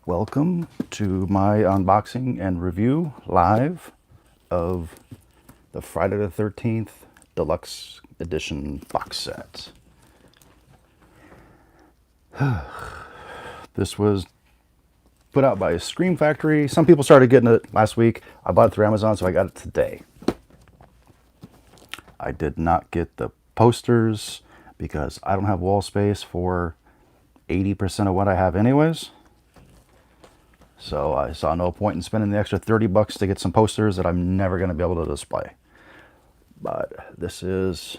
Welcome to my unboxing and review live of the Friday the 13th Deluxe Edition box set. This was put out by Scream Factory. Some people started getting it last week. I bought it through Amazon, so I got it today. I did not get the posters because I don't have wall space for 80% of what I have anyways. So I saw no point in spending the extra 30 bucks to get some posters that I'm never going to be able to display. But this is,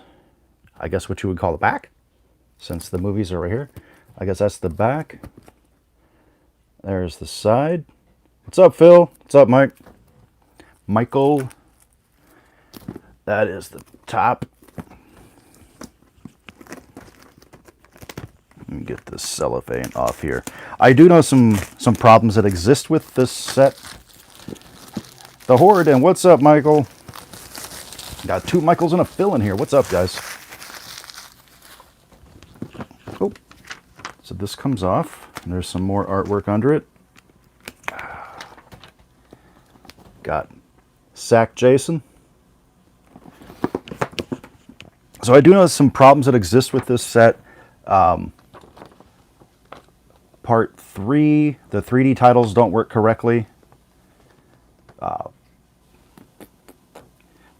I guess, what you would call the back, since the movies are right here. I guess that's the back. There's the side. What's up, Phil? What's up, Mike? Michael. That is the top. Let me get this cellophane off here. I do know some problems that exist with this set. The Horde, and what's up, Michael? Got two Michaels and a Phil in here. What's up, guys? Oh, so this comes off, and there's some more artwork under it. Got Sack Jason. So I do know some problems that exist with this set. Part 3, the 3D titles don't work correctly.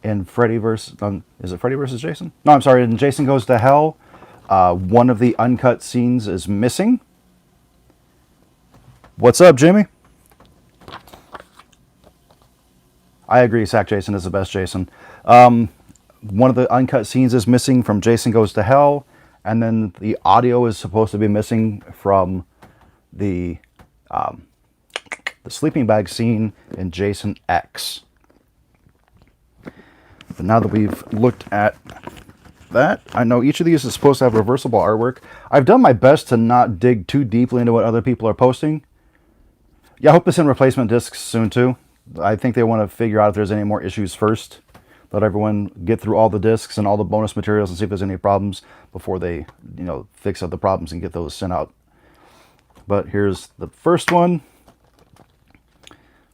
In Freddy versus, is it Freddy versus Jason? No, I'm sorry, in Jason Goes to Hell, one of the uncut scenes is missing. What's up, Jimmy? I agree, Sack Jason is the best Jason. One of the uncut scenes is missing from Jason Goes to Hell, and then the audio is supposed to be missing from the sleeping bag scene in Jason X. But now that we've looked at that, I know each of these is supposed to have reversible artwork. I've done my best to not dig too deeply into what other people are posting. Yeah, I hope to send replacement discs soon too. I think they want to figure out if there's any more issues first. Let everyone get through all the discs and all the bonus materials and see if there's any problems before they, fix up the problems and get those sent out. But here's the first one,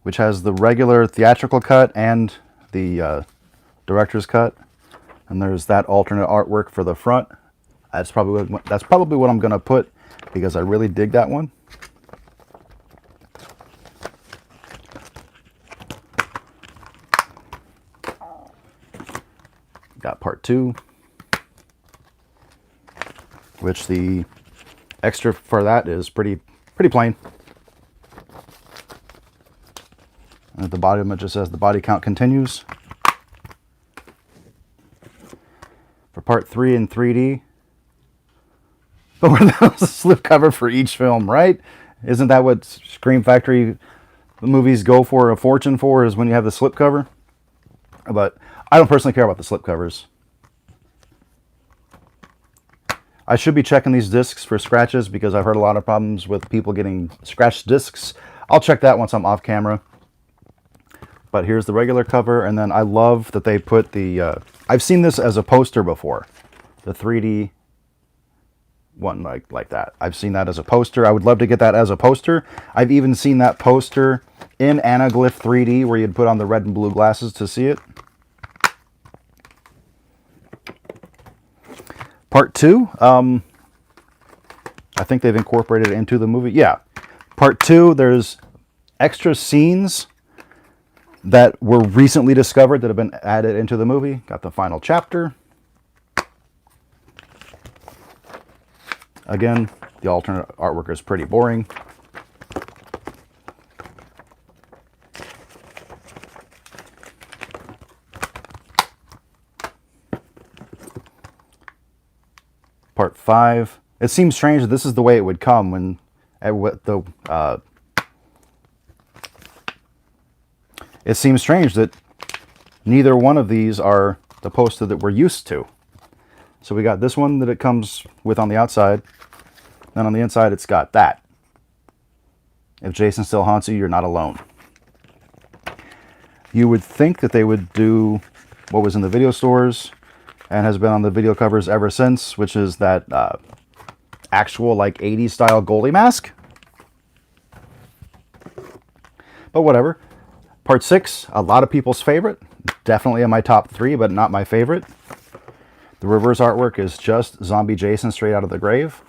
which has the regular theatrical cut and the director's cut. And there's that alternate artwork for the front. That's probably what I'm going to put because I really dig that one. Got part 2, which the extra for that is pretty plain. And at the bottom it just says the body count continues. For part 3 in 3D. But where the hell's the slipcover for each film, right? Isn't that what Scream Factory movies go for a fortune for, is when you have the slipcover? But I don't personally care about the slipcovers. I should be checking these discs for scratches because I've heard a lot of problems with people getting scratched discs. I'll check that once I'm off camera. But here's the regular cover, and then I love that they put the... I've seen this as a poster before. The 3D one like that. I've seen that as a poster. I would love to get that as a poster. I've even seen that poster in Anaglyph 3D where you'd put on the red and blue glasses to see it. Part 2, I think they've incorporated it into the movie. Yeah, part 2, there's extra scenes that were recently discovered that have been added into the movie. Got the final chapter. Again, the alternate artwork is pretty boring. Part 5. It seems strange that this is the way it would come when it seems strange that neither one of these are the poster that we're used to. So we got this one that it comes with on the outside. Then on the inside it's got that. If Jason still haunts you, you're not alone. You would think that they would do what was in the video stores and has been on the video covers ever since, which is that actual like 80s style goalie mask. But whatever. Part 6, a lot of people's favorite. Definitely in my top 3, but not my favorite. The reverse artwork is just Zombie Jason straight out of the grave.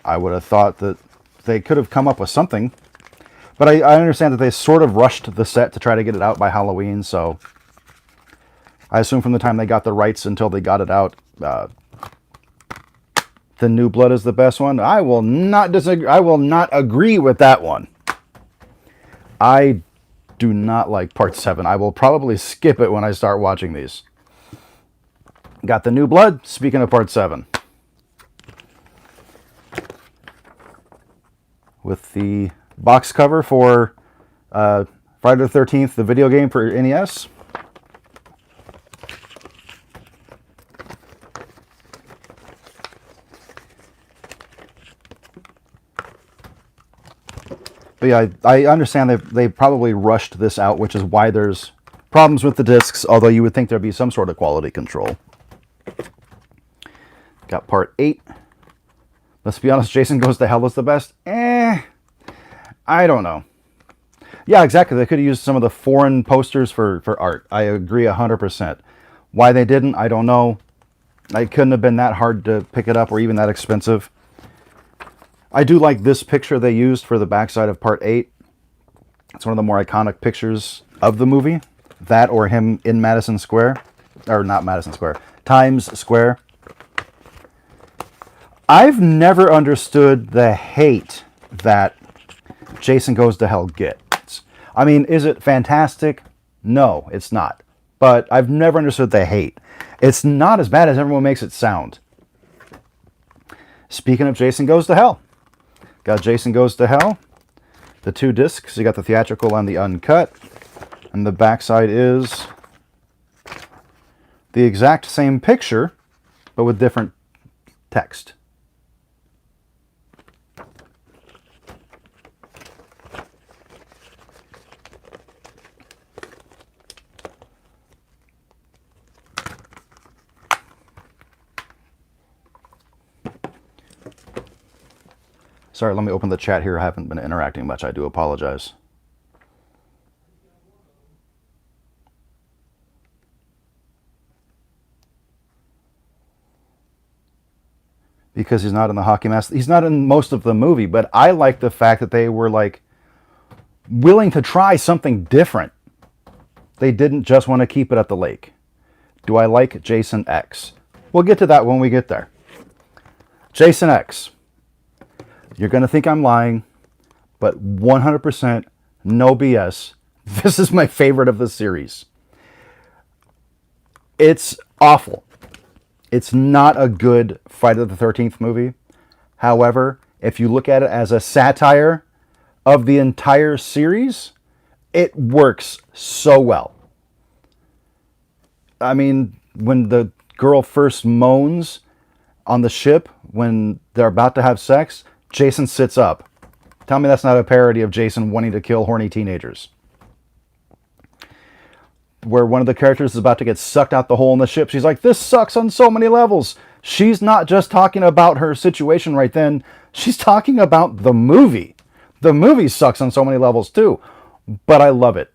I would have thought that they could have come up with something. But I understand that they sort of rushed the set to try to get it out by Halloween, so I assume from the time they got the rights until they got it out, the New Blood is the best one. I will not disagree. I will not agree with that one. I do not like Part 7. I will probably skip it when I start watching these. Got the New Blood. Speaking of Part 7. With the box cover for Friday the 13th, the video game for NES. But yeah, I understand they probably rushed this out, which is why there's problems with the discs, although you would think there'd be some sort of quality control. Got Part 8. Let's be honest, Jason Goes to Hell is the best. I don't know. Yeah, exactly. They could have used some of the foreign posters for art. I agree 100%. Why they didn't, I don't know. It couldn't have been that hard to pick it up or even that expensive. I do like this picture they used for the backside of Part 8. It's one of the more iconic pictures of the movie. That or him in Madison Square. Or not Madison Square. Times Square. I've never understood the hate that Jason Goes to Hell gets. I mean, is it fantastic? No, it's not. But I've never understood the hate. It's not as bad as everyone makes it sound. Speaking of Jason Goes to Hell. Got Jason Goes to Hell. The 2 discs. You got the theatrical and the uncut. And the backside is the exact same picture, but with different text. Sorry, let me open the chat here. I haven't been interacting much. I do apologize. Because he's not in the hockey mask. He's not in most of the movie, but I like the fact that they were like willing to try something different. They didn't just want to keep it at the lake. Do I like Jason X? We'll get to that when we get there. Jason X. You're going to think I'm lying, but 100% no BS. This is my favorite of the series. It's awful. It's not a good Friday the 13th movie. However, if you look at it as a satire of the entire series, it works so well. I mean, when the girl first moans on the ship when they're about to have sex, Jason sits up. Tell me that's not a parody of Jason wanting to kill horny teenagers. Where one of the characters is about to get sucked out the hole in the ship. She's like, this sucks on so many levels. She's not just talking about her situation right then. She's talking about the movie. The movie sucks on so many levels too. But I love it.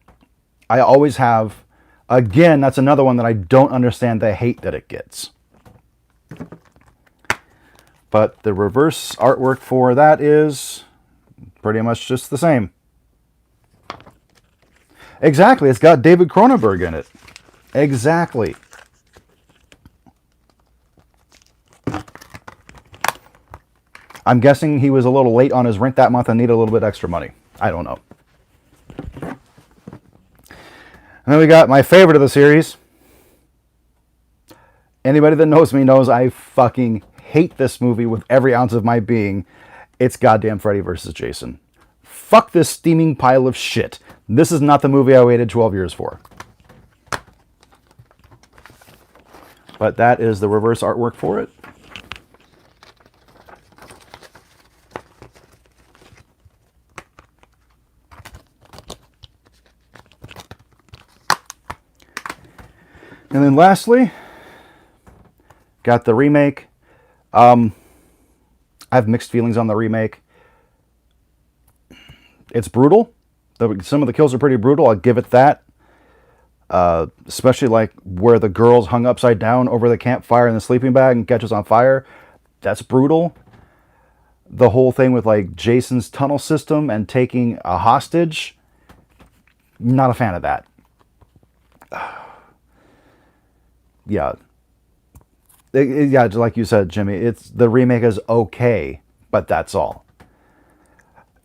I always have. Again, that's another one that I don't understand the hate that it gets. But the reverse artwork for that is pretty much just the same. Exactly. It's got David Cronenberg in it. Exactly. I'm guessing he was a little late on his rent that month and needed a little bit extra money. I don't know. And then we got my favorite of the series. Anybody that knows me knows I fucking hate this movie with every ounce of my being. It's goddamn Freddy vs. Jason. Fuck this steaming pile of shit. This is not the movie I waited 12 years for. But that is the reverse artwork for it. And then lastly, got the remake. I have mixed feelings on the remake. It's brutal. Some of the kills are pretty brutal. I'll give it that. Especially like where the girl's hung upside down over the campfire in the sleeping bag and catches on fire. That's brutal. The whole thing with like Jason's tunnel system and taking a hostage. Not a fan of that. Yeah. Yeah, like you said, Jimmy, the remake is okay, but that's all.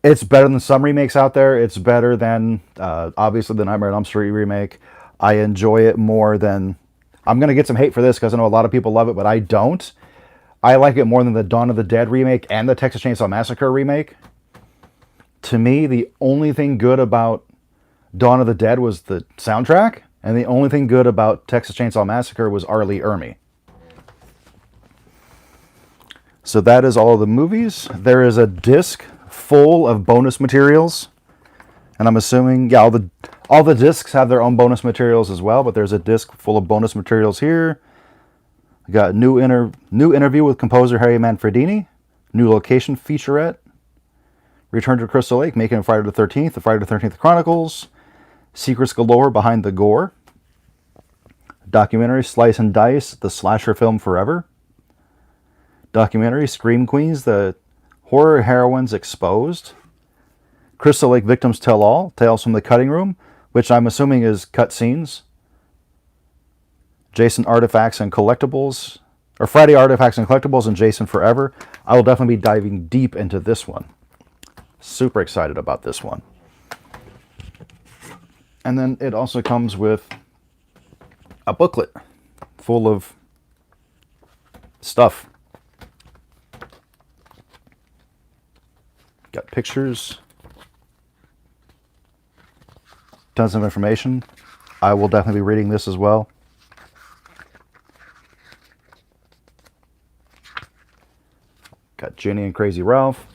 It's better than some remakes out there. It's better than, obviously, the Nightmare on Elm Street remake. I enjoy it more than... I'm going to get some hate for this because I know a lot of people love it, but I don't. I like it more than the Dawn of the Dead remake and the Texas Chainsaw Massacre remake. To me, the only thing good about Dawn of the Dead was the soundtrack, and the only thing good about Texas Chainsaw Massacre was R. Lee Ermey. So that is all of the movies. There is a disc full of bonus materials, and I'm assuming, yeah, all the discs have their own bonus materials as well, but there's a disc full of bonus materials here. We got new interview with composer Harry Manfredini, new location featurette, Return to Crystal Lake, making Friday the 13th, the Friday the 13th Chronicles, secrets galore behind the gore, documentary Slice and Dice, the slasher film forever, documentary Scream Queens, the horror heroines exposed, Crystal Lake Victims Tell All, Tales from the Cutting Room, which I'm assuming is cutscenes, Jason Artifacts and Collectibles, or Friday Artifacts and Collectibles, and Jason Forever. I will definitely be diving deep into this one. Super excited about this one. And then it also comes with a booklet full of stuff. Got pictures, tons of information. I will definitely be reading this as well. Got Jenny and Crazy Ralph.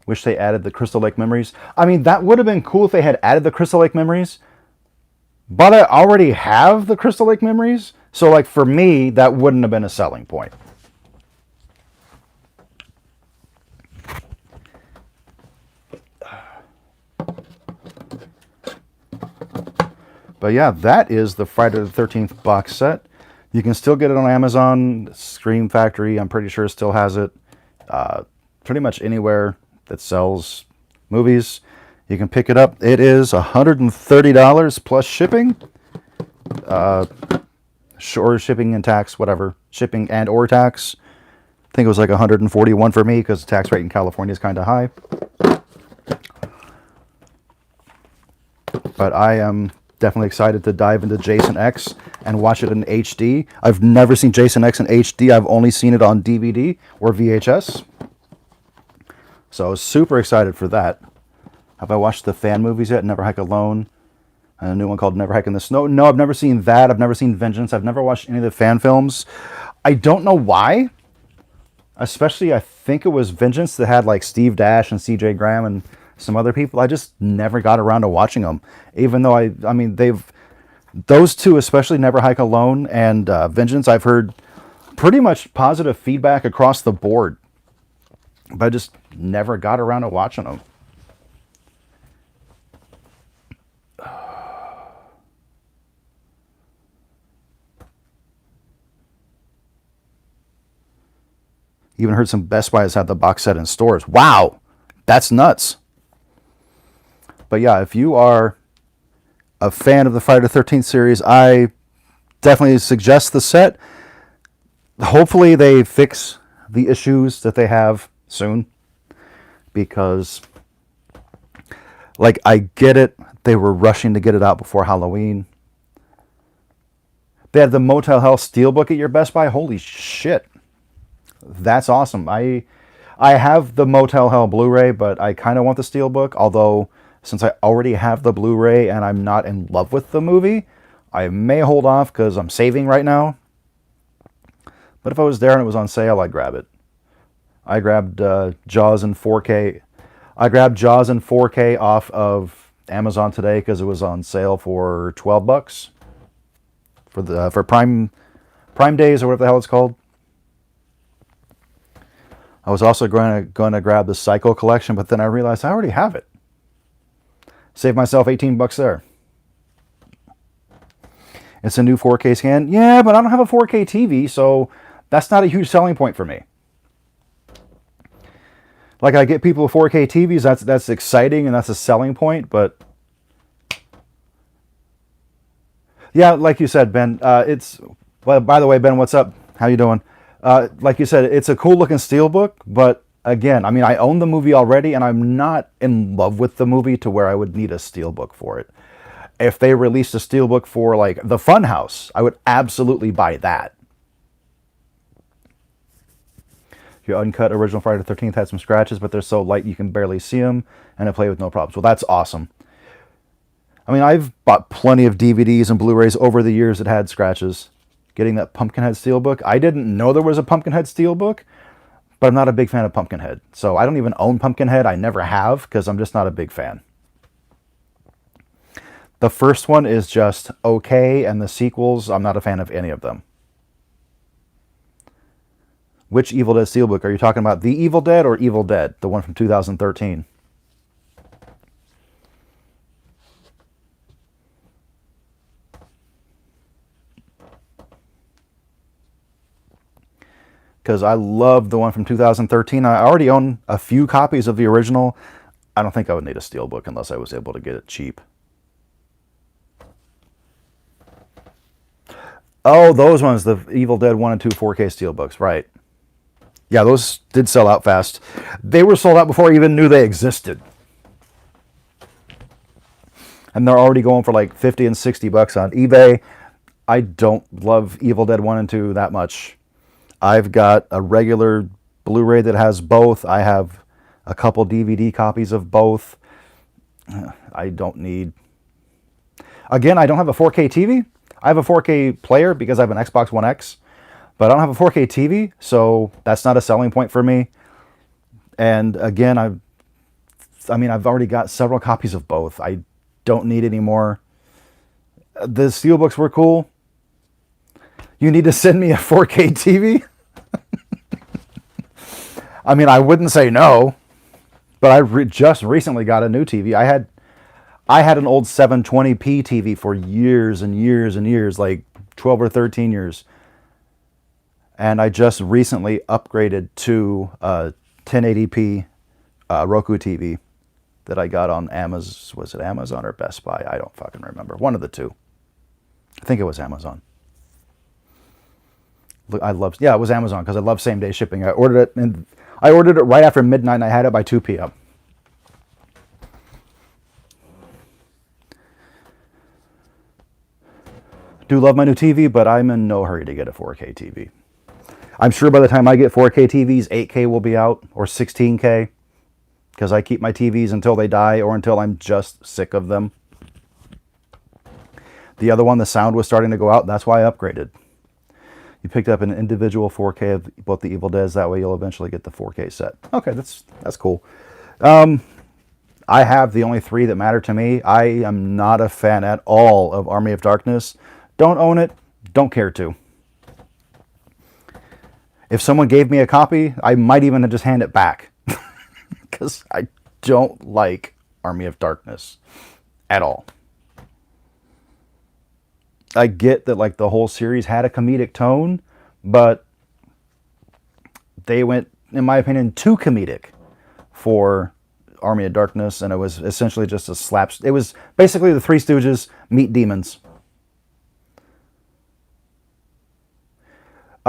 Wish they added the Crystal Lake memories. I mean, that would have been cool if they had added the Crystal Lake memories. But I already have the Crystal Lake memories. So, like, for me, that wouldn't have been a selling point. But yeah, that is the Friday the 13th box set. You can still get it on Amazon. Scream Factory, I'm pretty sure, still has it. Pretty much anywhere that sells movies, you can pick it up. It is $130 plus shipping. Or shipping and tax, whatever. Shipping and or tax. I think it was like $141 for me because the tax rate in California is kind of high. But I am definitely excited to dive into Jason X and watch it in HD. I've never seen Jason X in HD. I've only seen it on DVD or VHS. So I was super excited for that. Have I watched the fan movies yet? Never Hike Alone. And a new one called Never Hike in the Snow. No, I've never seen that. I've never seen Vengeance. I've never watched any of the fan films. I don't know why. Especially, I think it was Vengeance that had like Steve Dash and CJ Graham and some other people. I just never got around to watching them. Even though I mean, those two, especially Never Hike Alone and Vengeance, I've heard pretty much positive feedback across the board. But I just never got around to watching them. Even heard some Best Buy has had the box set in stores. Wow, that's nuts. But yeah, if you are a fan of the Friday the 13th series, I definitely suggest the set. Hopefully they fix the issues that they have soon, because like, I get it, they were rushing to get it out before Halloween. They had the Motel Hell Steelbook at your Best Buy. Holy shit, that's awesome. I have the Motel Hell Blu-ray, but I kind of want the Steelbook, although since I already have the Blu-ray and I'm not in love with the movie, I may hold off because I'm saving right now. But if I was there and it was on sale, I'd grab it. I grabbed Jaws in 4K. I grabbed Jaws in 4K off of Amazon today because it was on sale for $12 for Prime Days or whatever the hell it's called. I was also going to grab the Psycho collection, but then I realized I already have it. Save myself 18 bucks there. It's a new 4K scan. Yeah, but I don't have a 4K TV, so that's not a huge selling point for me. Like, I get people with 4K TVs, that's exciting and that's a selling point, but yeah, like you said, Ben, well, by the way, Ben, what's up? How you doing? Like you said, it's a cool looking steelbook, but again, I mean, I own the movie already and I'm not in love with the movie to where I would need a steelbook for it. If they released a steelbook for like the Funhouse, I would absolutely buy that. Your uncut original Friday the 13th had some scratches, but they're so light you can barely see them, and I play with no problems. Well, that's awesome. I mean, I've bought plenty of DVDs and Blu-rays over the years that had scratches. Getting that Pumpkinhead steelbook, I didn't know there was a Pumpkinhead steelbook, but I'm not a big fan of Pumpkinhead. So I don't even own Pumpkinhead. I never have, because I'm just not a big fan. The first one is just okay, and the sequels, I'm not a fan of any of them. Which Evil Dead steelbook? Are you talking about The Evil Dead or Evil Dead? The one from 2013. Because I love the one from 2013. I already own a few copies of the original. I don't think I would need a steelbook unless I was able to get it cheap. Oh, those ones, the Evil Dead 1 and 2 4K steelbooks, right. Yeah, those did sell out fast. They were sold out before I even knew they existed. And they're already going for like 50 and 60 bucks on eBay. I don't love Evil Dead 1 and 2 that much. I've got a regular Blu-ray that has both. I have a couple DVD copies of both. I don't need... Again, I don't have a 4K TV. I have a 4K player because I have an Xbox One X. But I don't have a 4K TV, so that's not a selling point for me. And again, I've already got several copies of both. I don't need any more. The steelbooks were cool. You need to send me a 4K TV? I mean, I wouldn't say no, but I just recently got a new TV. I had an old 720p TV for years and years and years, like 12 or 13 years. And I just recently upgraded to a 1080p Roku TV that I got on Amazon. Was it Amazon or Best Buy? I don't fucking remember. One of the two. I think it was Amazon. Look, yeah, it was Amazon because I love same day shipping. I ordered it right after midnight and I had it by 2 p.m. Do love my new TV, but I'm in no hurry to get a 4K TV. I'm sure by the time I get 4K TVs, 8K will be out, or 16K, because I keep my TVs until they die or until I'm just sick of them. The other one, the sound was starting to go out. That's why I upgraded. You picked up an individual 4K of both the Evil Deads. That way you'll eventually get the 4K set. Okay, that's cool. I have the only 3 that matter to me. I am not a fan at all of Army of Darkness. Don't own it. Don't care to. If someone gave me a copy, I might even just hand it back. Because I don't like Army of Darkness at all. I get that like the whole series had a comedic tone, but they went, in my opinion, too comedic for Army of Darkness, and it was essentially just a slap. It was basically the Three Stooges meet demons.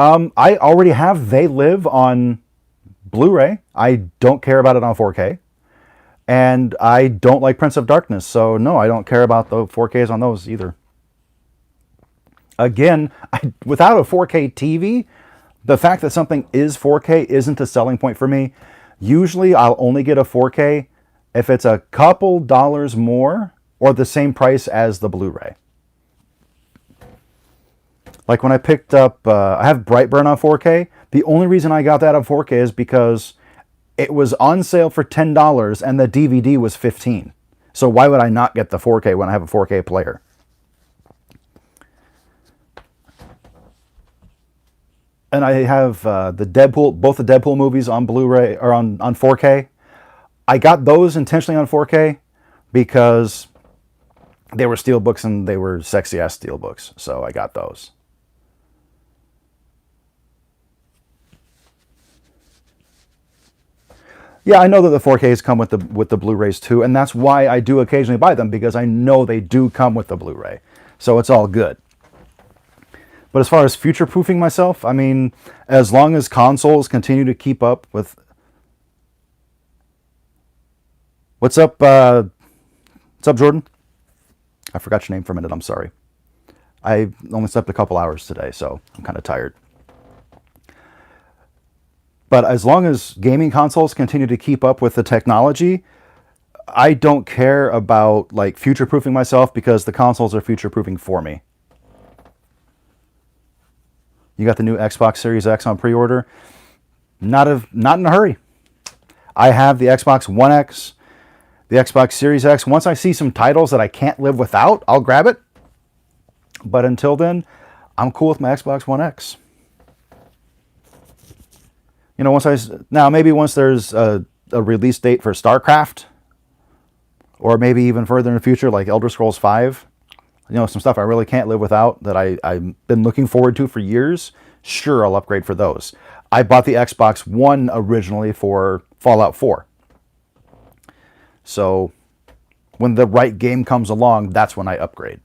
I already have They Live on Blu-ray. I don't care about it on 4K. And I don't like Prince of Darkness, so no, I don't care about the 4Ks on those either. Again, without a 4K TV, the fact that something is 4K isn't a selling point for me. Usually I'll only get a 4K if it's a couple dollars more or the same price as the Blu-ray. Like when I picked up, I have Brightburn on 4K. The only reason I got that on 4K is because it was on sale for $10 and the DVD was $15. So why would I not get the 4K when I have a 4K player? And I have both the Deadpool movies on Blu-ray or on 4K. I got those intentionally on 4K because they were steelbooks and they were sexy ass steelbooks. So I got those. Yeah, I know that the 4Ks come with the Blu-rays too, and that's why I do occasionally buy them, because I know they do come with the Blu-ray. So it's all good. But as far as future-proofing myself, I mean, as long as consoles continue to keep up with... What's up, Jordan? I forgot your name for a minute, I'm sorry. I only slept a couple hours today, so I'm kind of tired. But as long as gaming consoles continue to keep up with the technology, I don't care about like future-proofing myself, because the consoles are future-proofing for me. You got the new Xbox Series X on pre-order? Not in a hurry. I have the Xbox One X, the Xbox Series X. Once I see some titles that I can't live without, I'll grab it. But until then, I'm cool with my Xbox One X. You know, maybe once there's a release date for StarCraft, or maybe even further in the future, like Elder Scrolls V, you know, some stuff I really can't live without that I've been looking forward to for years, sure, I'll upgrade for those. I bought the Xbox One originally for Fallout 4. So when the right game comes along, that's when I upgrade.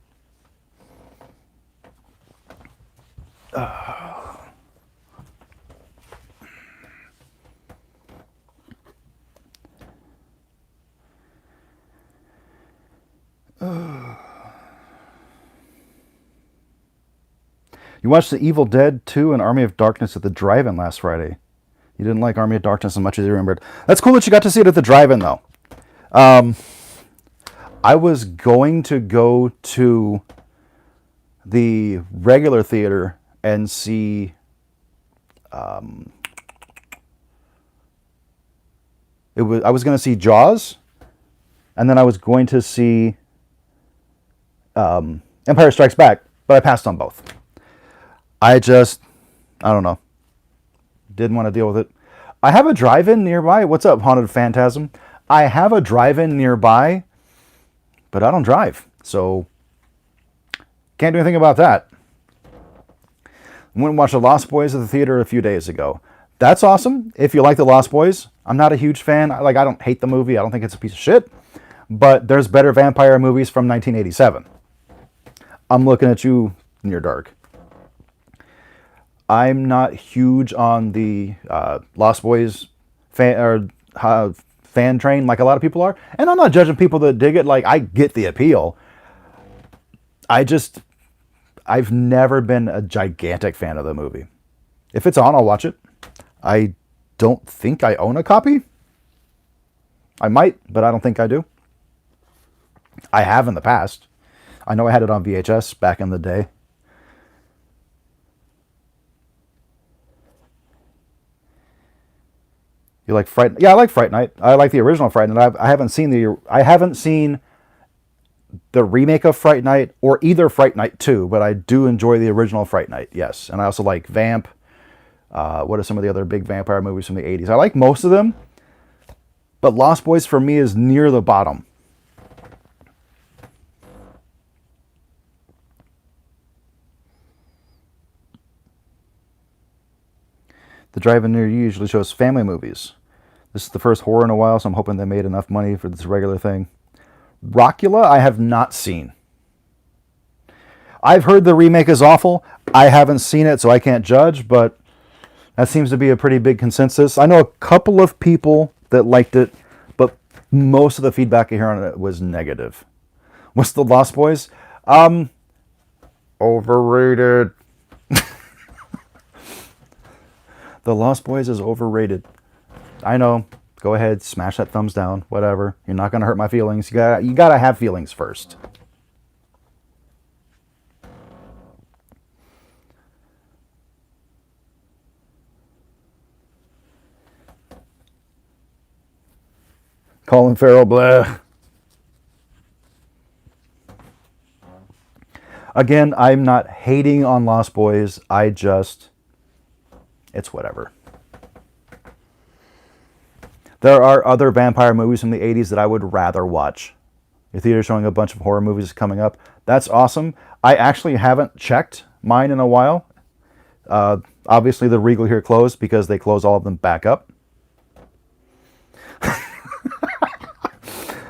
You watched The Evil Dead 2 and Army of Darkness at the drive-in last Friday. You didn't like Army of Darkness as much as you remembered. That's cool that you got to see it at the drive-in, though. I was going to go to the regular theater and see... I was going to see Jaws, and then I was going to see Empire Strikes Back, but I passed on both. I don't know. Didn't want to deal with it. I have a drive-in nearby. What's up, Haunted Phantasm? I have a drive-in nearby, but I don't drive, so can't do anything about that. Went and watched The Lost Boys at the theater a few days ago. That's awesome. If you like The Lost Boys, I'm not a huge fan. I don't hate the movie. I don't think it's a piece of shit. But there's better vampire movies from 1987. I'm looking at you, Near Dark. I'm not huge on the Lost Boys fan train like a lot of people are. And I'm not judging people that dig it. Like, I get the appeal. I've never been a gigantic fan of the movie. If it's on, I'll watch it. I don't think I own a copy. I might, but I don't think I do. I have in the past. I know I had it on VHS back in the day. You like Fright? Yeah, I like Fright Night. I like the original Fright Night. I haven't seen the remake of Fright Night or either Fright Night 2, but I do enjoy the original Fright Night. Yes, and I also like Vamp. What are some of the other big vampire movies from the 80s? I like most of them, but Lost Boys for me is near the bottom. The drive-in near you usually shows family movies. This is the first horror in a while, so I'm hoping they made enough money for this regular thing. Rockula, I have not seen. I've heard the remake is awful. I haven't seen it, so I can't judge, but that seems to be a pretty big consensus. I know a couple of people that liked it, but most of the feedback I hear on it was negative. What's The Lost Boys? Overrated. The Lost Boys is overrated. I know. Go ahead, smash that thumbs down, whatever. You're not going to hurt my feelings. You gotta have feelings first. Colin Farrell, blah. Again, I'm not hating on Lost Boys. It's whatever. There are other vampire movies from the 80s that I would rather watch Your theater's showing a bunch of horror movies coming up. That's awesome. I actually haven't checked mine in a while. Obviously, the Regal here closed because they close all of them back up.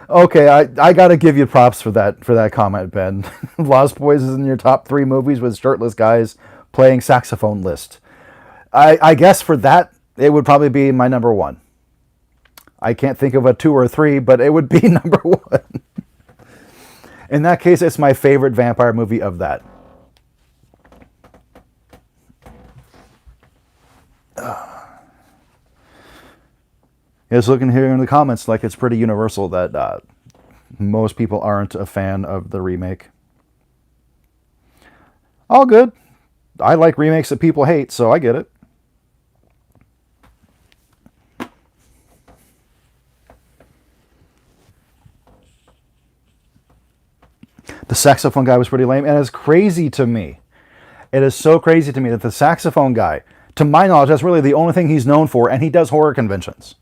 Okay, I gotta give you props for that comment, Ben. Lost Boys is in your top 3 movies with shirtless guys playing saxophone list. I guess for that, it would probably be my number 1. I can't think of a 2 or 3, but it would be number 1. In that case, it's my favorite vampire movie of that. Just looking here in the comments, like it's pretty universal that most people aren't a fan of the remake. All good. I like remakes that people hate, so I get it. The saxophone guy was pretty lame, and it's crazy to me. It is so crazy to me that the saxophone guy, to my knowledge, that's really the only thing he's known for, and he does horror conventions.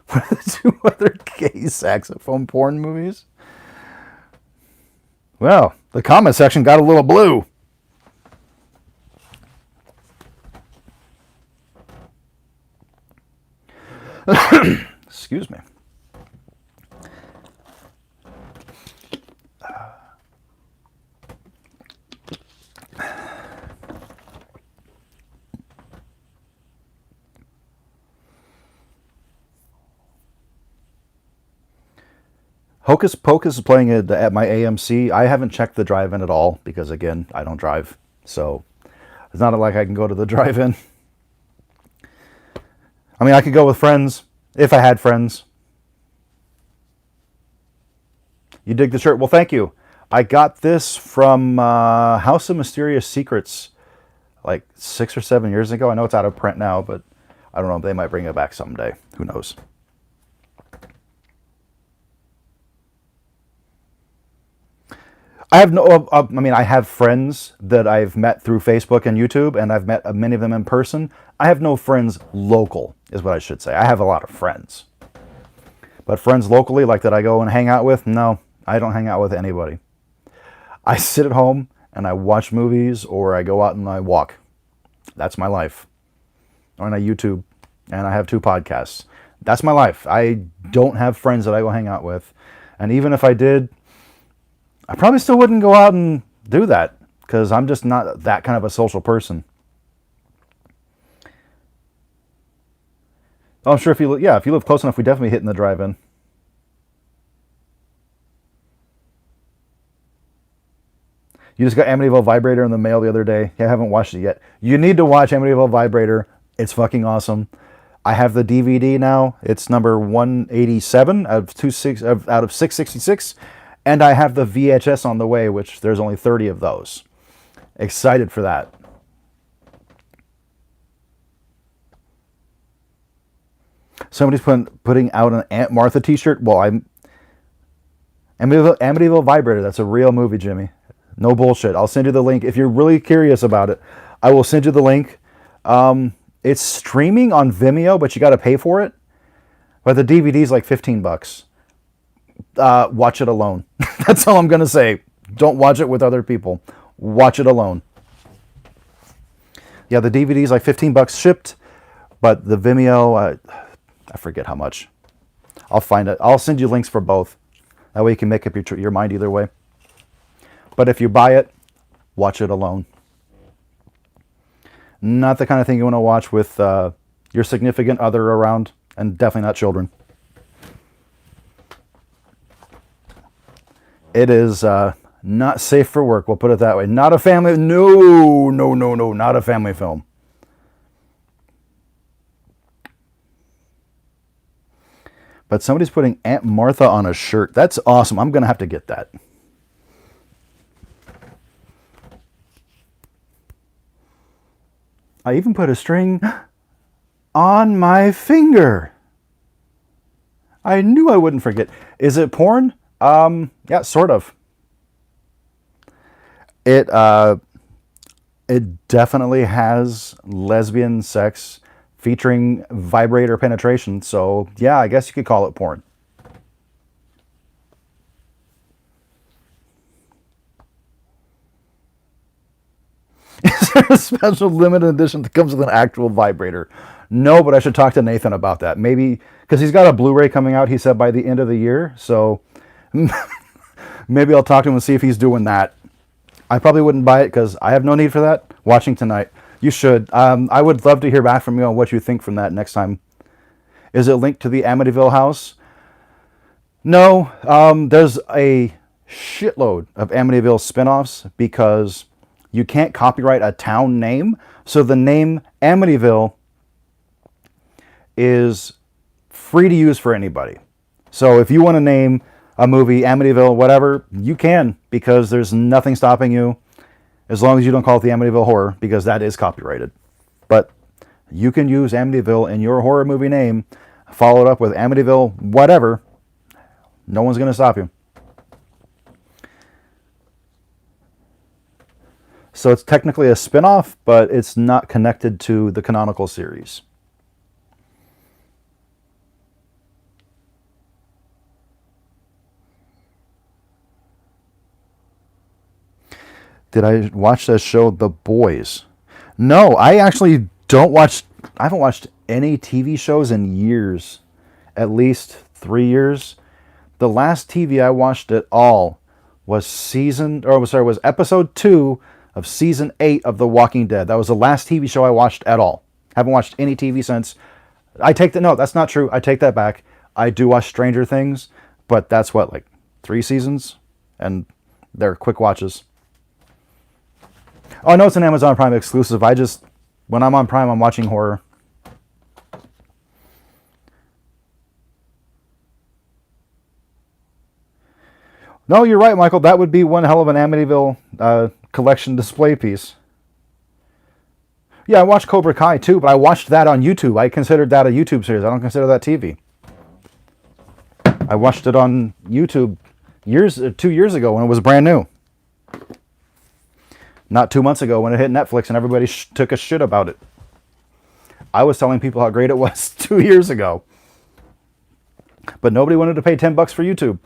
What are the 2 other gay saxophone porn movies? Well, the comment section got a little blue. Excuse me. Hocus Pocus is playing it at my AMC. I haven't checked the drive-in at all because, again, I don't drive. So it's not like I can go to the drive-in. I mean, I could go with friends if I had friends. You dig the shirt? Well, thank you. I got this from House of Mysterious Secrets like 6 or 7 years ago. I know it's out of print now, but I don't know. They might bring it back someday. Who knows? I have no. I mean, I have friends that I've met through Facebook and YouTube, and I've met many of them in person. I have no friends local, is what I should say. I have a lot of friends, but friends locally, like that I go and hang out with, no, I don't hang out with anybody. I sit at home and I watch movies, or I go out and I walk. That's my life. And I YouTube, and I have 2 podcasts. That's my life. I don't have friends that I go hang out with, and even if I did, I probably still wouldn't go out and do that because I'm just not that kind of a social person. Oh, I'm sure if you live close enough, we definitely hit in the drive-in. You just got Amityville Vibrator in the mail the other day. Yeah, I haven't watched it yet. You need to watch Amityville Vibrator. It's fucking awesome. I have the DVD now. It's number 187 out of 666. And I have the VHS on the way, which there's only 30 of those. Excited for that. Somebody's putting out an Aunt Martha t-shirt. Well, Amityville Vibrator. That's a real movie, Jimmy. No bullshit. I'll send you the link. If you're really curious about it, I will send you the link. It's streaming on Vimeo, but you got to pay for it. But the DVD's like $15. Watch it alone. That's all I'm going to say. Don't watch it with other people. Watch it alone. Yeah, the DVD's like $15 shipped, but the Vimeo, I forget how much. I'll find it. I'll send you links for both. That way you can make up your mind either way. But if you buy it, watch it alone. Not the kind of thing you want to watch with your significant other around, and definitely not children. It is not safe for work, we'll put it that way. Not a family, no, not a family film. But somebody's putting Aunt Martha on a shirt. That's awesome. I'm going to have to get that. I even put a string on my finger. I knew I wouldn't forget. Is it porn? Yeah, sort of. It definitely has lesbian sex featuring vibrator penetration. So yeah, I guess you could call it porn. Is there a special limited edition that comes with an actual vibrator? No, but I should talk to Nathan about that. Maybe, because he's got a Blu-ray coming out, he said, by the end of the year. So maybe I'll talk to him and see if he's doing that. I probably wouldn't buy it because I have no need for that. Watching tonight. You should. I would love to hear back from you on what you think from that next time. Is it linked to the Amityville house? No. There's a shitload of Amityville spinoffs because you can't copyright a town name. So the name Amityville is free to use for anybody. So if you want to name a movie Amityville, whatever, you can, because there's nothing stopping you as long as you don't call it the Amityville Horror, because that is copyrighted. But you can use Amityville in your horror movie name, follow it up with Amityville whatever. No one's going to stop you. So it's technically a spin-off, but it's not connected to the canonical series. Did I watch that show, The Boys? No, I actually don't watch... I haven't watched any TV shows in years. At least 3 years. The last TV I watched at all was was episode 2 of season 8 of The Walking Dead. That was the last TV show I watched at all. Haven't watched any TV since. No, that's not true. I take that back. I do watch Stranger Things, but that's what, like 3 seasons? And they're quick watches. Oh, no, it's an Amazon Prime exclusive. When I'm on Prime, I'm watching horror. No, you're right, Michael. That would be one hell of an Amityville collection display piece. Yeah, I watched Cobra Kai too, but I watched that on YouTube. I considered that a YouTube series. I don't consider that TV. I watched it on YouTube 2 years ago when it was brand new. Not 2 months ago when it hit Netflix and everybody took a shit about it. I was telling people how great it was 2 years ago. But nobody wanted to pay $10 for YouTube.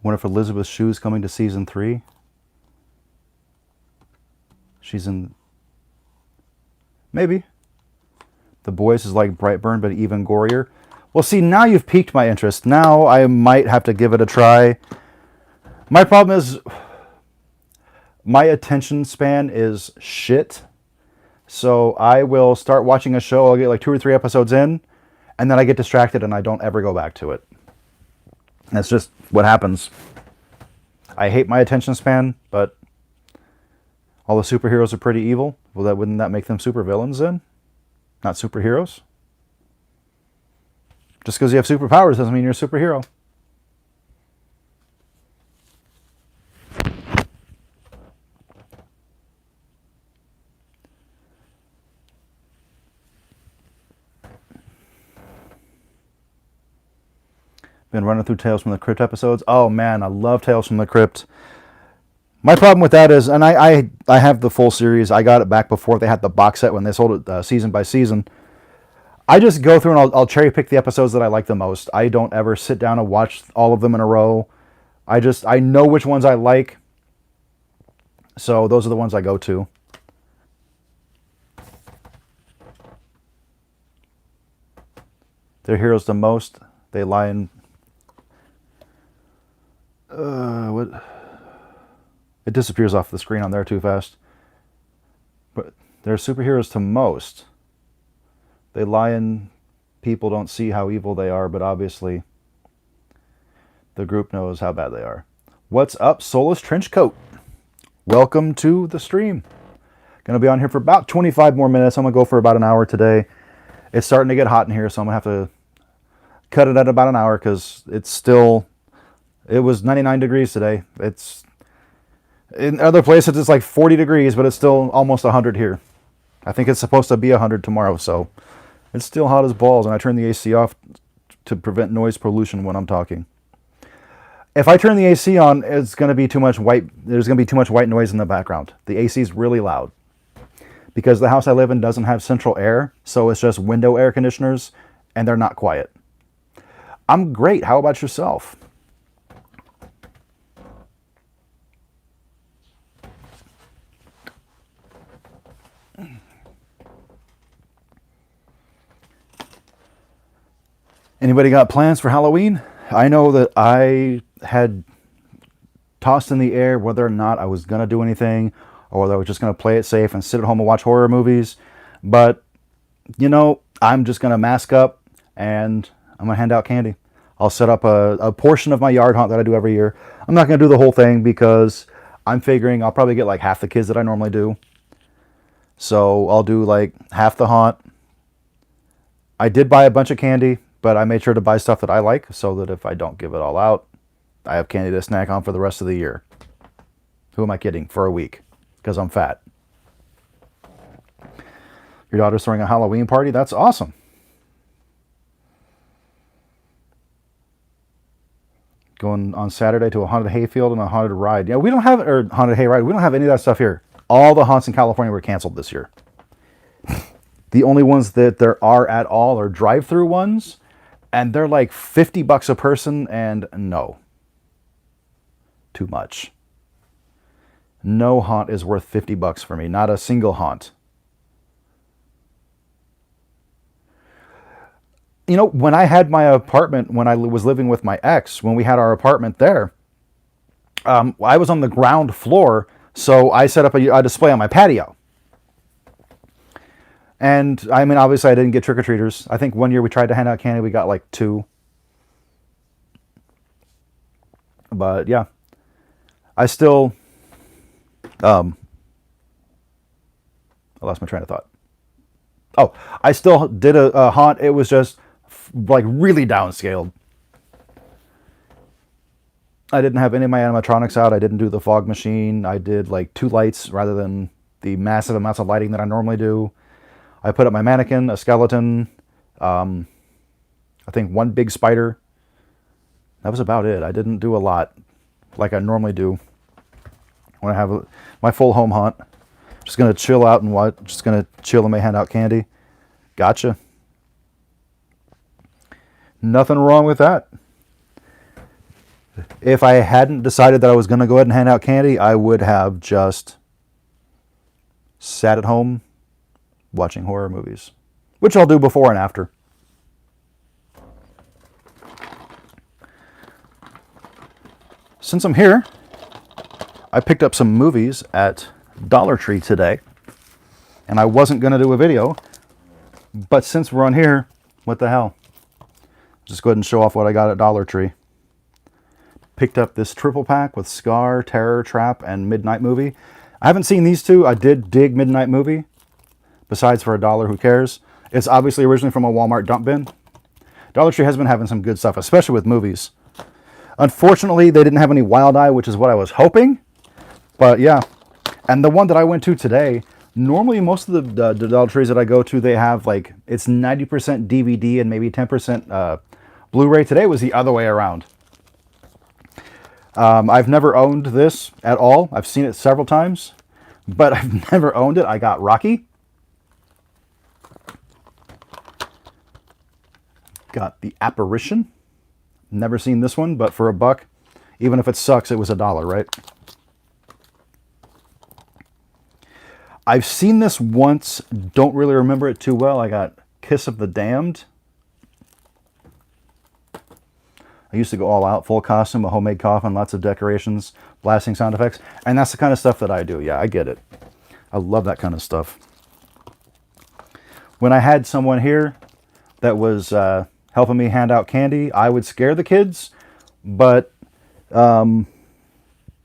Wonder if Elizabeth Shue's coming to season 3. She's in... Maybe. The Boys is like Brightburn, but even gorier. Well, see, now you've piqued my interest. Now I might have to give it a try. My problem is... my attention span is shit. So I will start watching a show, I'll get like 2 or 3 episodes in, and then I get distracted and I don't ever go back to it. That's just what happens. I hate my attention span, but all the superheroes are pretty evil. Well, wouldn't that make them supervillains then? Not superheroes? Just because you have superpowers doesn't mean you're a superhero. Been running through Tales from the Crypt episodes. Oh man, I love Tales from the Crypt. My problem with that is, and I have the full series. I got it back before they had the box set when they sold it season by season. I just go through and I'll cherry pick the episodes that I like the most. I don't ever sit down and watch all of them in a row. I know which ones I like. So those are the ones I go to. Their heroes the most. They lie in... what? It disappears off the screen on there too fast. But they're superheroes to most. They lie in... people don't see how evil they are, but obviously the group knows how bad they are. What's up, Soulless Trenchcoat? Welcome to the stream. Gonna be on here for about 25 more minutes. I'm gonna go for about an hour today. It's starting to get hot in here, so I'm gonna have to cut it at about an hour because it's still It was 99 degrees today. It's in other places it's like 40 degrees, but it's still almost 100 here. I think it's supposed to be 100 tomorrow, so it's still hot as balls, and I turn the AC off to prevent noise pollution when I'm talking. If I turn the AC on, it's going to be too much white. There's going to be too much white noise in the background. The AC is really loud because the house I live in doesn't have central air, so it's just window air conditioners, and they're not quiet. I'm great. How about yourself? Anybody got plans for Halloween? I know that I had tossed in the air whether or not I was going to do anything or whether I was just going to play it safe and sit at home and watch horror movies. But, you know, I'm just going to mask up and I'm going to hand out candy. I'll set up a portion of my yard haunt that I do every year. I'm not going to do the whole thing because I'm figuring I'll probably get like half the kids that I normally do. So I'll do like half the haunt. I did buy a bunch of candy, but I made sure to buy stuff that I like so that if I don't give it all out, I have candy to snack on for the rest of the year. Who am I kidding? For a week. Because I'm fat. Your daughter's throwing a Halloween party? That's awesome. Going on Saturday to a haunted hayfield and a haunted ride. Yeah, we don't have, or haunted hayride. We don't have any of that stuff here. All the haunts in California were canceled this year. The only ones that there are at all are drive-through ones, and they're like $50 a person, and no. Too much. No haunt is worth $50 for me. Not a single haunt. You know, when I had my apartment, when I was living with my ex, when we had our apartment there, I was on the ground floor, so I set up a display on my patio. And, I mean, obviously I didn't get trick-or-treaters. I think one year we tried to hand out candy, we got like 2. But, yeah. I still... I lost my train of thought. Oh, I still did a haunt. It was just, like, really downscaled. I didn't have any of my animatronics out. I didn't do the fog machine. I did, like, 2 lights rather than the massive amounts of lighting that I normally do. I put up my mannequin, a skeleton, I think 1 big spider. That was about it. I didn't do a lot like I normally do when I have my full home haunt. Just going to chill out and watch. Just going to chill and may hand out candy. Gotcha. Nothing wrong with that. If I hadn't decided that I was going to go ahead and hand out candy, I would have just sat at home watching horror movies, which I'll do before and after. Since I'm here, I picked up some movies at Dollar Tree today, and I wasn't going to do a video, but since we're on here, what the hell? Just go ahead and show off what I got at Dollar Tree. Picked up this triple pack with Scar, Terror Trap, and Midnight Movie. I haven't seen these two. I did dig Midnight Movie. Besides, for $1, who cares? It's obviously originally from a Walmart dump bin. Dollar Tree has been having some good stuff, especially with movies. Unfortunately, they didn't have any Wild Eye, which is what I was hoping. But yeah. And the one that I went to today, normally most of the Dollar Trees that I go to, they have like, it's 90% DVD and maybe 10% Blu-ray. Today was the other way around. I've never owned this at all. I've seen it several times, but I've never owned it. I got Rocky. Got The Apparition. Never seen this one, but for $1, even if it sucks, it was $1, right? I've seen this once, don't really remember it too well. I got Kiss of the Damned. I used to go all out, full costume, a homemade coffin, lots of decorations, blasting sound effects, and that's the kind of stuff that I do. Yeah, I get it. I love that kind of stuff. When I had someone here that was helping me hand out candy, I would scare the kids, but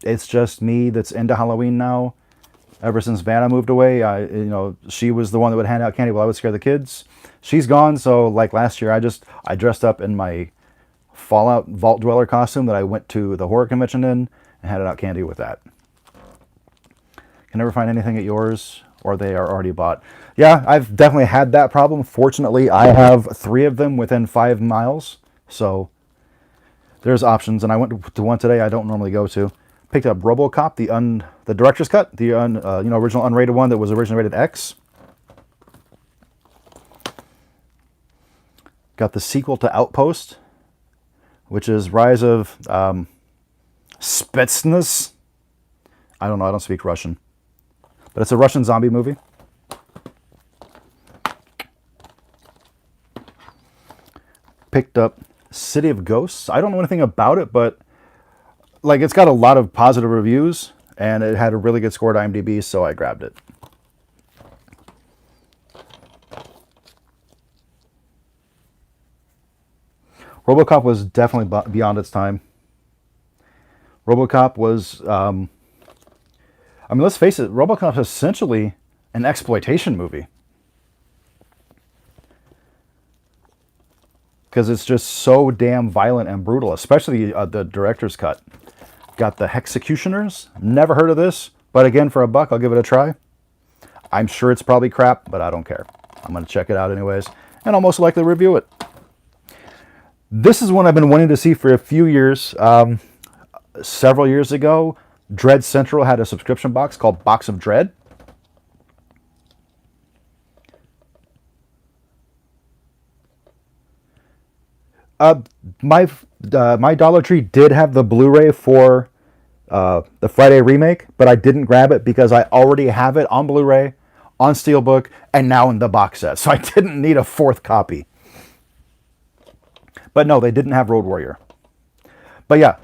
it's just me that's into Halloween now. Ever since Vanna moved away, she was the one that would hand out candy while I would scare the kids. She's gone, so like last year, I dressed up in my Fallout Vault Dweller costume that I went to the horror convention in and handed out candy with that. Can never find anything at yours, or they are already bought. Yeah, I've definitely had that problem. Fortunately, I have 3 of them within 5 miles, so there's options. And I went to one today I don't normally go to. Picked up RoboCop, the director's cut, the original unrated one that was originally rated X. Got the sequel to Outpost, which is Rise of Spetsnaz. I don't know, I don't speak Russian. But it's a Russian zombie movie. Picked up City of Ghosts. I don't know anything about it, but like it's got a lot of positive reviews, and it had a really good score at IMDb, so I grabbed it. RoboCop was definitely beyond its time. RoboCop was, I mean, let's face it, RoboCop is essentially an exploitation movie. Because it's just so damn violent and brutal, especially the director's cut. Got the Hexecutioners. Never heard of this, but again, for $1, I'll give it a try. I'm sure it's probably crap, but I don't care. I'm going to check it out anyways, and I'll most likely review it. This is one I've been wanting to see for a few years. Several years ago, Dread Central had a subscription box called Box of Dread. My Dollar Tree did have the Blu-ray for the Friday remake, but I didn't grab it because I already have it on Blu-ray, on Steelbook, and now in the box set. So I didn't need a 4th copy. But no, they didn't have Road Warrior. But yeah,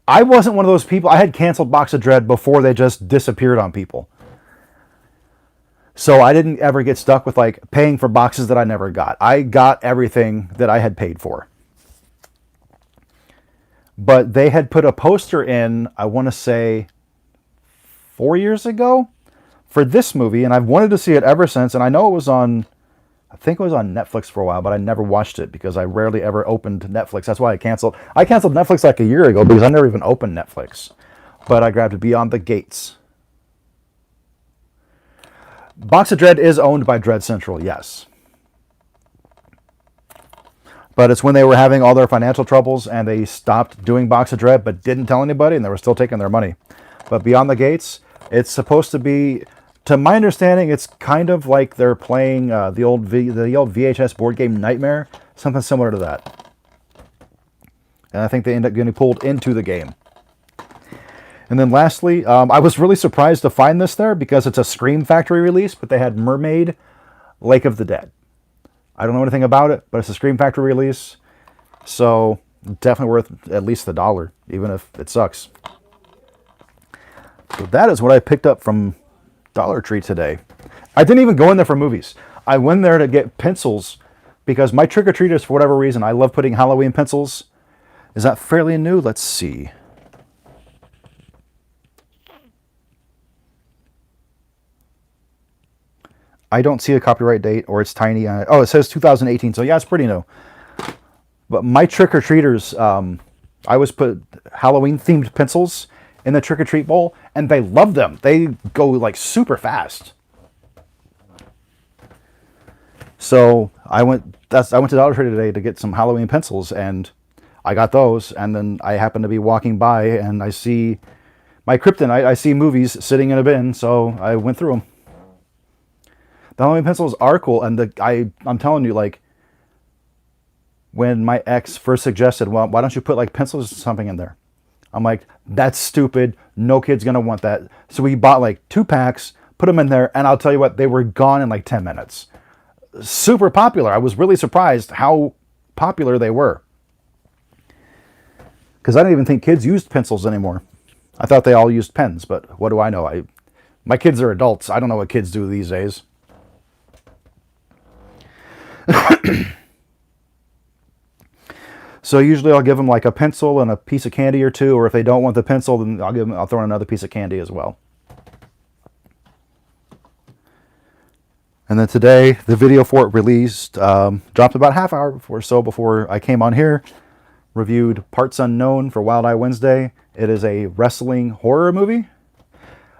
I wasn't one of those people. I had canceled Box of Dread before they just disappeared on people. So I didn't ever get stuck with like paying for boxes that I never got. I got everything that I had paid for. But they had put a poster in, I want to say 4 years ago, for this movie, and I've wanted to see it ever since. And I know it was on, I think it was on Netflix for a while, but I never watched it because I rarely ever opened Netflix. That's why I canceled. I canceled Netflix like a year ago because I never even opened Netflix. But I grabbed Beyond the Gates. Box of Dread is owned by Dread Central, yes. But it's when they were having all their financial troubles and they stopped doing Box of Dread but didn't tell anybody, and they were still taking their money. But Beyond the Gates, it's supposed to be, to my understanding, it's kind of like they're playing the old VHS board game Nightmare, something similar to that. And I think they end up getting pulled into the game. And then lastly, I was really surprised to find this there because it's a Scream Factory release, but they had Mermaid, Lake of the Dead. I don't know anything about it, but it's a Scream Factory release, so definitely worth at least $1, even if it sucks. So that is what I picked up from Dollar Tree today. I didn't even go in there for movies. I went there to get pencils because my trick-or-treaters, for whatever reason, I love putting Halloween pencils. Is that fairly new? Let's see. I don't see a copyright date, or it's tiny. Oh, it says 2018, so yeah, it's pretty new. But my trick-or-treaters, I always put Halloween-themed pencils in the trick-or-treat bowl, and they love them. They go, like, super fast. So I went to Dollar Tree today to get some Halloween pencils, and I got those, and then I happened to be walking by, and I see my kryptonite. I see movies sitting in a bin, so I went through them. The Halloween pencils are cool, and I'm telling you, like, when my ex first suggested, well, why don't you put, like, pencils or something in there? I'm like, that's stupid. No kid's going to want that. So we bought, like, 2 packs, put them in there, and I'll tell you what, they were gone in, like, 10 minutes. Super popular. I was really surprised how popular they were. Because I didn't even think kids used pencils anymore. I thought they all used pens, but what do I know? My kids are adults. I don't know what kids do these days. So usually I'll give them like a pencil and a piece of candy or two, or if they don't want the pencil, then I'll throw in another piece of candy as well. And then today, the video for it released, dropped about half hour or so before I came on here. Reviewed Parts Unknown for Wild Eye Wednesday. It is a wrestling horror movie.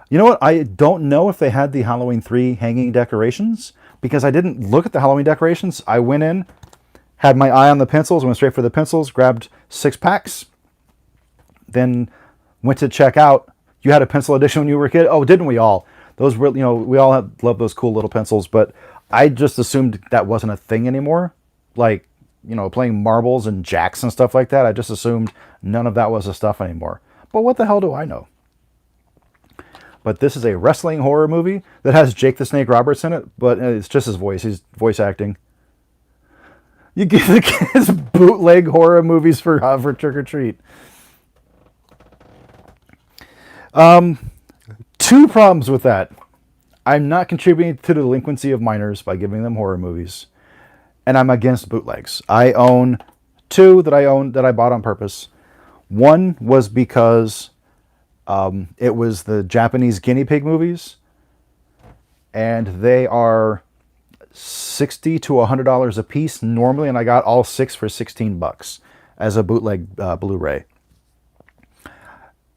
You know what? I don't know if they had the Halloween 3 hanging decorations because I didn't look at the Halloween decorations. I went in, had my eye on the pencils, went straight for the pencils, grabbed 6 packs, then went to check out. You had a pencil edition when you were a kid? Oh, didn't we all? Those were, you know, we all love those cool little pencils, but I just assumed that wasn't a thing anymore. Like, you know, playing marbles and jacks and stuff like that. I just assumed none of that was the stuff anymore. But what the hell do I know? But this is a wrestling horror movie that has Jake the Snake Roberts in it, but it's just his voice. He's voice acting. You give the kids bootleg horror movies for Trick or Treat. 2 problems with that. I'm not contributing to the delinquency of minors by giving them horror movies. And I'm against bootlegs. I own 2 that I bought on purpose. One was because it was the Japanese guinea pig movies, and they are $60 to $100 a piece normally, and I got all 6 for $16 as a bootleg Blu-ray.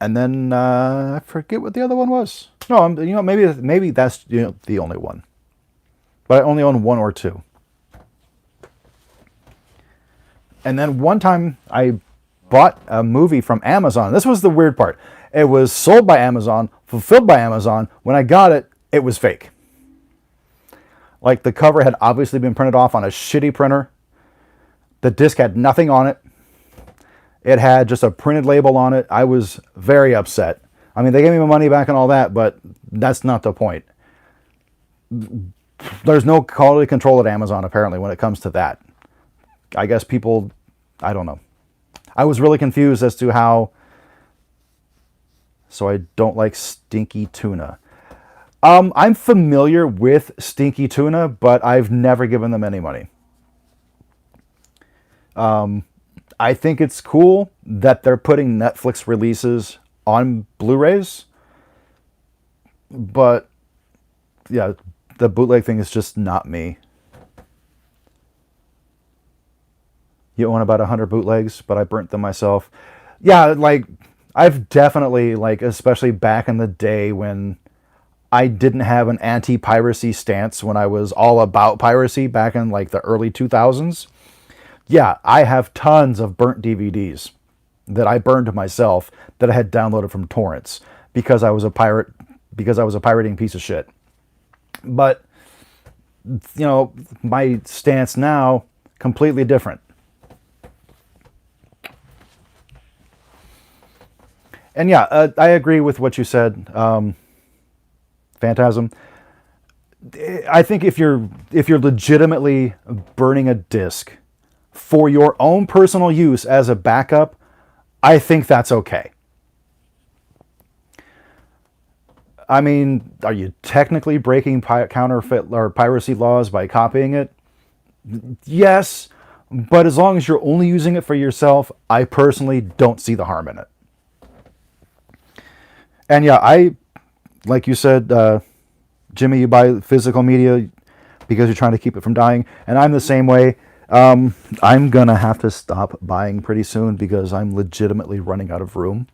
And then I forget what the other one was. No, you know, maybe that's, you know, the only one. But I only own 1 or 2. And then one time I bought a movie from Amazon. This was the weird part. It was sold by Amazon, fulfilled by Amazon. When I got it, it was fake. Like, the cover had obviously been printed off on a shitty printer. The disc had nothing on it. It had just a printed label on it. I was very upset. I mean, they gave me my money back and all that, but that's not the point. There's no quality control at Amazon, apparently, when it comes to that. I guess people, I don't know. I was really confused as to how. So I don't like stinky tuna. I'm familiar with stinky tuna, but I've never given them any money. I think it's cool that they're putting Netflix releases on Blu-rays. But yeah, the bootleg thing is just not me. You own about 100 bootlegs, but I burnt them myself. Yeah, like, I've definitely, like, especially back in the day when I didn't have an anti-piracy stance, when I was all about piracy back in, like, the early 2000s. Yeah, I have tons of burnt DVDs that I burned myself that I had downloaded from torrents because I was a pirate, because I was a pirating piece of shit. But, you know, my stance now, completely different. And yeah, I agree with what you said, Phantasm. I think if you're legitimately burning a disc for your own personal use as a backup, I think that's okay. I mean, are you technically breaking counterfeit or piracy laws by copying it? Yes, but as long as you're only using it for yourself, I personally don't see the harm in it. And yeah, like you said, Jimmy, you buy physical media because you're trying to keep it from dying. And I'm the same way. I'm going to have to stop buying pretty soon because I'm legitimately running out of room.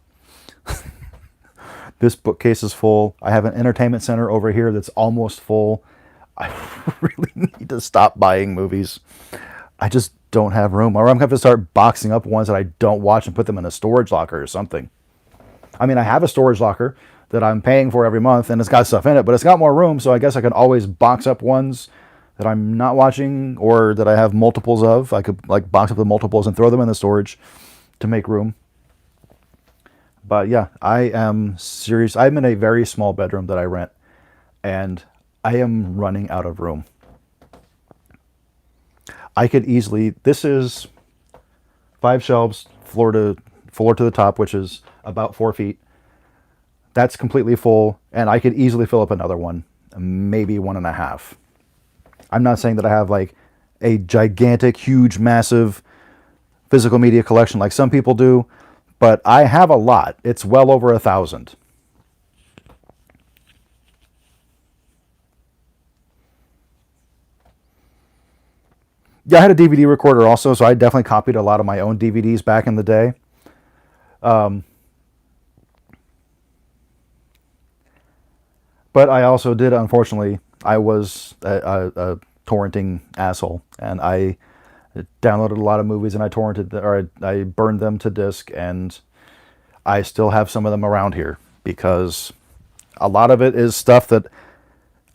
This bookcase is full. I have an entertainment center over here that's almost full. I really need to stop buying movies. I just don't have room. Or I'm going to have to start boxing up ones that I don't watch and put them in a storage locker or something. I mean, I have a storage locker that I'm paying for every month, and it's got stuff in it, but it's got more room, so I guess I can always box up ones that I'm not watching or that I have multiples of. I could, like, box up the multiples and throw them in the storage to make room. But yeah, I am serious. I'm in a very small bedroom that I rent, and I am running out of room. I could easily, this is 5 shelves, floor to the top, which is about 4 feet. That's completely full, and I could easily fill up another one, maybe 1.5. I'm not saying that I have like a gigantic, huge, massive physical media collection like some people do, but I have a lot. It's well over 1,000. Yeah, I had a DVD recorder also, so I definitely copied a lot of my own DVDs back in the day. But I also did, unfortunately, I was a torrenting asshole, and I downloaded a lot of movies, and I torrented, or I burned them to disc, and I still have some of them around here because a lot of it is stuff that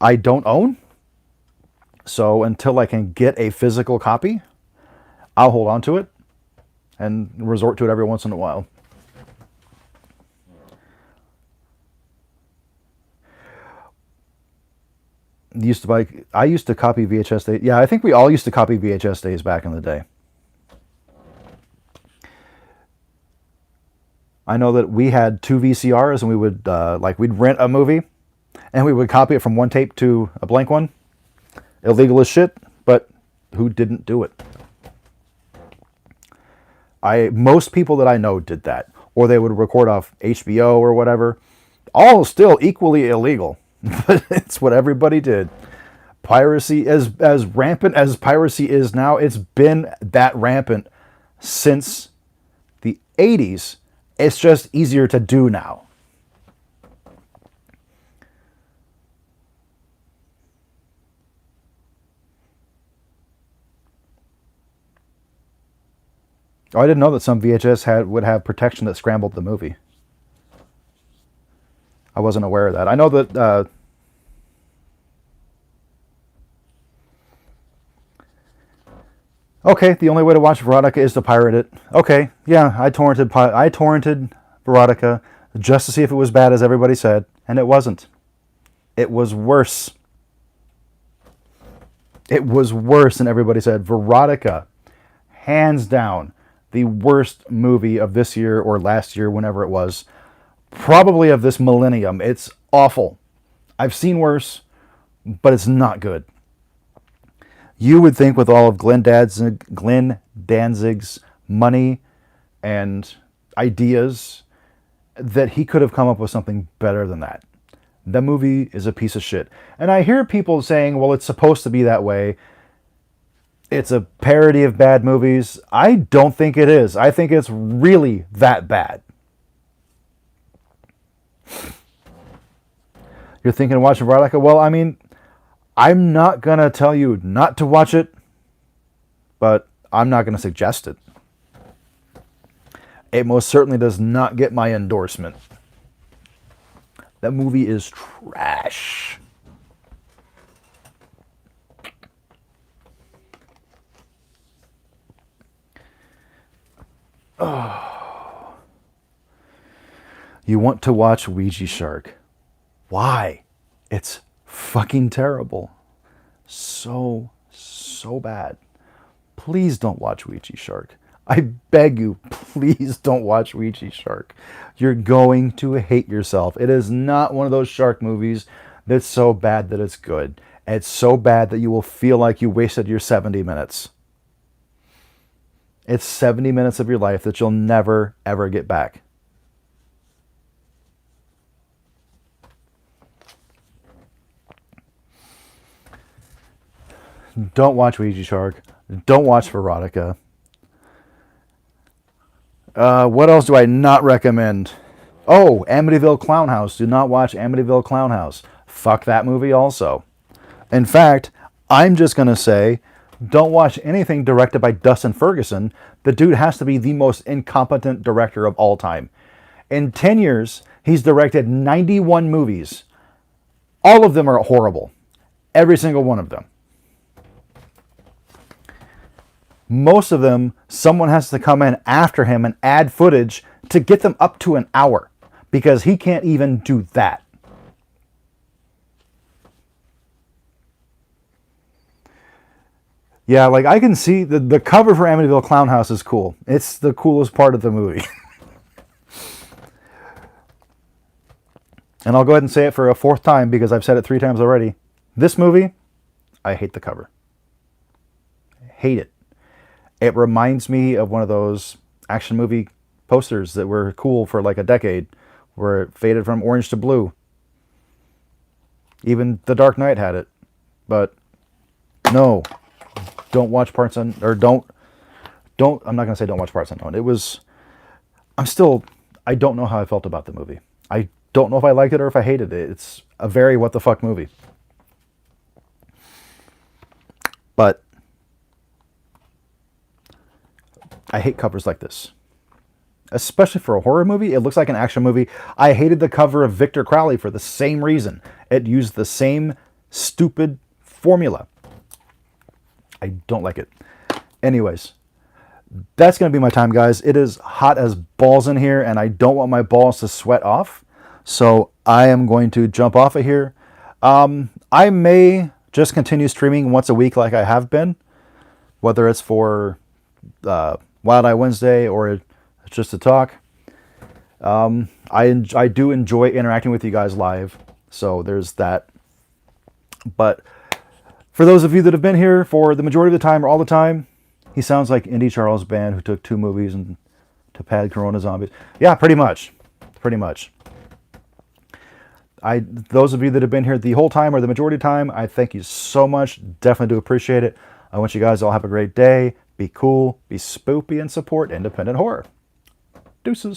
I don't own. So until I can get a physical copy, I'll hold on to it and resort to it every once in a while. I used to copy VHS days. Yeah, I think we all used to copy VHS days back in the day. I know that we had 2 VCRs, and we would we'd rent a movie and we would copy it from one tape to a blank one. Illegal as shit, but who didn't do it? Most people that I know did that, or they would record off HBO or whatever. All still equally illegal, but it's what everybody did. Piracy, as rampant as piracy is now, it's been that rampant since the 80s. It's just easier to do now. Oh, I didn't know that some VHS would have protection that scrambled the movie. I wasn't aware of that. I know that okay, the only way to watch Veronica is to pirate it. Okay, yeah, I torrented Veronica just to see if it was bad as everybody said, and it wasn't. It was worse. It was worse than everybody said. Veronica, hands down, the worst movie of this year or last year, whenever it was. Probably of this millennium. It's awful. I've seen worse, but it's not good. You would think with all of Glenn Danzig's money and ideas that he could have come up with something better than that. The movie is a piece of shit. And I hear people saying, well, it's supposed to be that way. It's a parody of bad movies. I don't think it is. I think it's really that bad. You're thinking of watching Veronica? Well, I mean, I'm not going to tell you not to watch it, but I'm not going to suggest it. It most certainly does not get my endorsement. That movie is trash. Oh. You want to watch Ouija Shark. Why? It's fucking terrible. So bad. Please don't watch Ouija Shark. I beg you, please don't watch Ouija Shark. You're going to hate yourself. It is not one of those shark movies that's so bad that it's good. It's so bad that you will feel like you wasted your 70 minutes. It's 70 minutes of your life that you'll never, ever get back. Don't watch Ouija Shark. Don't watch Veronica. What else do I not recommend? Oh, Amityville Clown House. Do not watch Amityville Clown House. Fuck that movie also. In fact, I'm just going to say, don't watch anything directed by Dustin Ferguson. The dude has to be the most incompetent director of all time. In 10 years, he's directed 91 movies. All of them are horrible. Every single one of them. Most of them, someone has to come in after him and add footage to get them up to an hour, because he can't even do that. Yeah, like I can see the cover for Amityville Clown House is cool. It's the coolest part of the movie. And I'll go ahead and say it for a 4th time because I've said it 3 times already. This movie, I hate the cover. Hate it. It reminds me of one of those action movie posters that were cool for like a decade, where it faded from orange to blue. Even The Dark Knight had it. But no. don't watch parts on, or I'm not going to say don't watch parts unknown. I don't know how I felt about the movie. I don't know if I liked it or if I hated it. It's a very what the fuck movie. But I hate covers like this. Especially for a horror movie. It looks like an action movie. I hated the cover of Victor Crowley for the same reason. It used the same stupid formula. I don't like it. Anyways, that's going to be my time, guys. It is hot as balls in here, and I don't want my balls to sweat off. So I am going to jump off of here. I may just continue streaming once a week like I have been, whether it's for Wild Eye Wednesday or just to talk. I do enjoy interacting with you guys live, so there's that. But for those of you that have been here for the majority of the time or all the time, he sounds like Indy Charles Band who took 2 movies and to pad Corona Zombies. Yeah, pretty much. Pretty much. Those of you that have been here the whole time or the majority of the time, I thank you so much. Definitely do appreciate it. I want you guys all have a great day. Be cool, be spoopy, and support independent horror. Deuces.